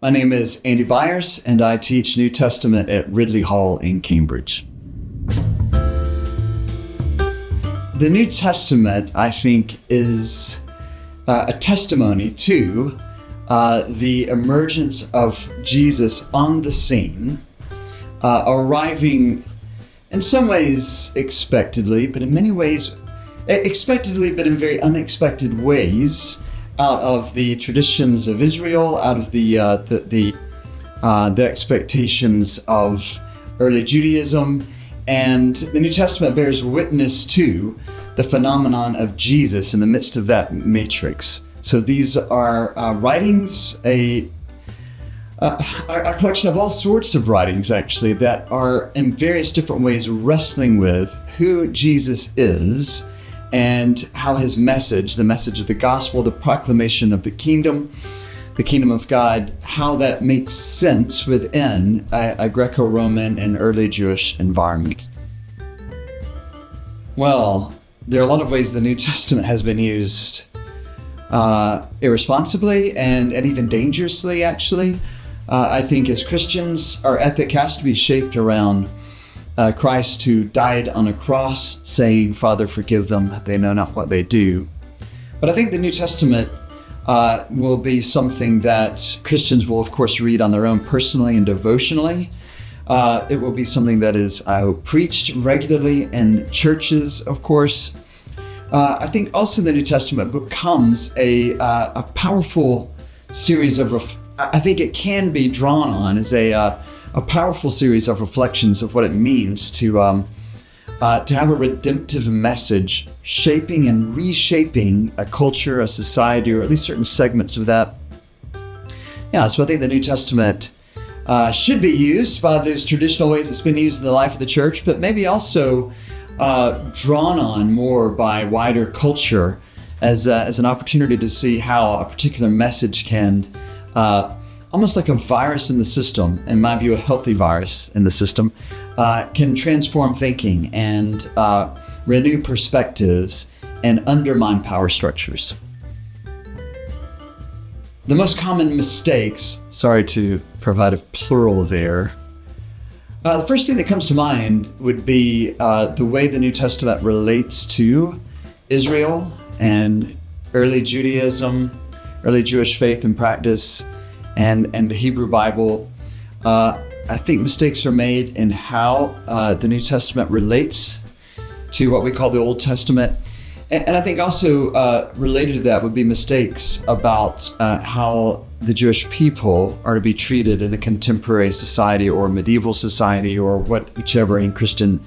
My name is Andy Byers, and I teach New Testament at Ridley Hall in Cambridge. The New Testament, I think, is a testimony to the emergence of Jesus on the scene, arriving in some ways expectedly, but in many ways expectedly, but in very unexpected ways, out of the traditions of Israel, out of the expectations of early Judaism, and the New Testament bears witness to the phenomenon of Jesus in the midst of that matrix. So these are writings, a collection of all sorts of writings, actually, that are in various different ways wrestling with who Jesus is and how his message, the message of the gospel, the proclamation of the kingdom of God, how that makes sense within a Greco-Roman and early Jewish environment. Well, there are a lot of ways the New Testament has been used irresponsibly and even dangerously, actually. I think as Christians, our ethic has to be shaped around Christ who died on a cross, saying, "Father, forgive them, they know not what they do." But I think the New Testament will be something that Christians will, of course, read on their own personally and devotionally. It will be something that is, I hope, preached regularly in churches, of course. I think also the New Testament becomes a powerful series of, I think it can be drawn on as a powerful series of reflections of what it means to have a redemptive message shaping and reshaping a culture, a society, or at least certain segments of that. Yeah, so I think the New Testament should be used by those traditional ways it's been used in the life of the church, but maybe also drawn on more by wider culture as an opportunity to see how a particular message can almost like a virus in the system, in my view, a healthy virus in the system, can transform thinking and renew perspectives and undermine power structures. The most common mistakes, sorry to provide a plural there, the first thing that comes to mind would be the way the New Testament relates to Israel and early Judaism, early Jewish faith and practice, and the Hebrew Bible. I think mistakes are made in how the New Testament relates to what we call the Old Testament. And I think also related to that would be mistakes about how the Jewish people are to be treated in a contemporary society or medieval society or whichever in Christian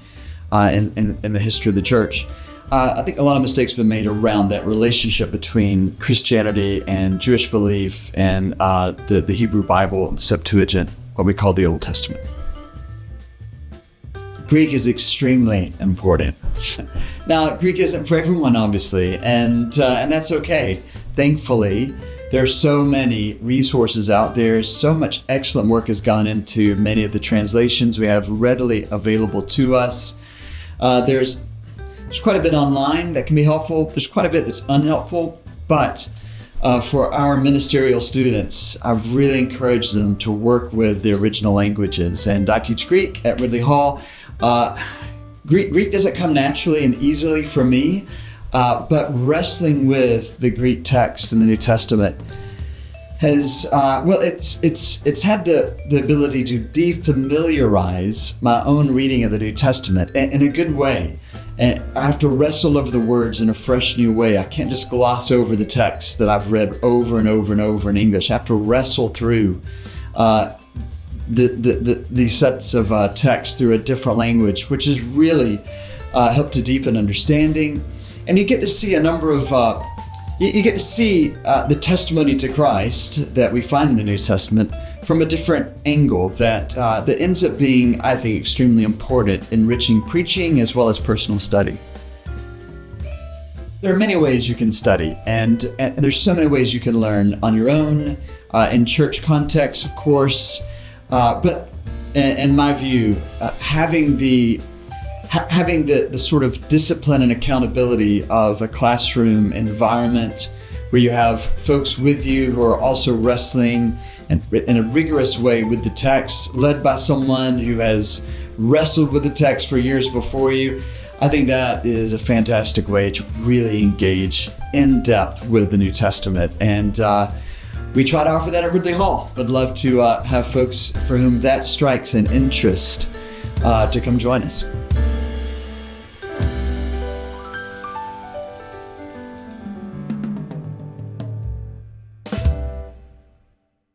in the history of the church. I think a lot of mistakes have been made around that relationship between Christianity and Jewish belief and the Hebrew Bible, the Septuagint, what we call the Old Testament. Greek is extremely important. Now, Greek isn't for everyone, obviously, and that's okay. Thankfully, there are so many resources out there. So much excellent work has gone into many of the translations we have readily available to us. There's quite a bit online that can be helpful. There's quite a bit that's unhelpful, but for our ministerial students, I've really encouraged them to work with the original languages. And I teach Greek at Ridley Hall. Greek doesn't come naturally and easily for me, but wrestling with the Greek text in the New Testament has, it's had the ability to defamiliarize my own reading of the New Testament in a good way. And I have to wrestle over the words in a fresh new way. I can't just gloss over the text that I've read over and over and over in English. I have to wrestle through these sets of text through a different language, which has really helped to deepen understanding. And you get to see a number of, you get to see the testimony to Christ that we find in the New Testament from a different angle that ends up being, I think, extremely important, enriching preaching as well as personal study. There are many ways you can study, and there's so many ways you can learn on your own, in church context, of course, but in my view, having the sort of discipline and accountability of a classroom environment where you have folks with you who are also wrestling and in a rigorous way with the text, led by someone who has wrestled with the text for years before you, I think that is a fantastic way to really engage in depth with the New Testament. And we try to offer that at Ridley Hall. I'd love to have folks for whom that strikes an interest to come join us.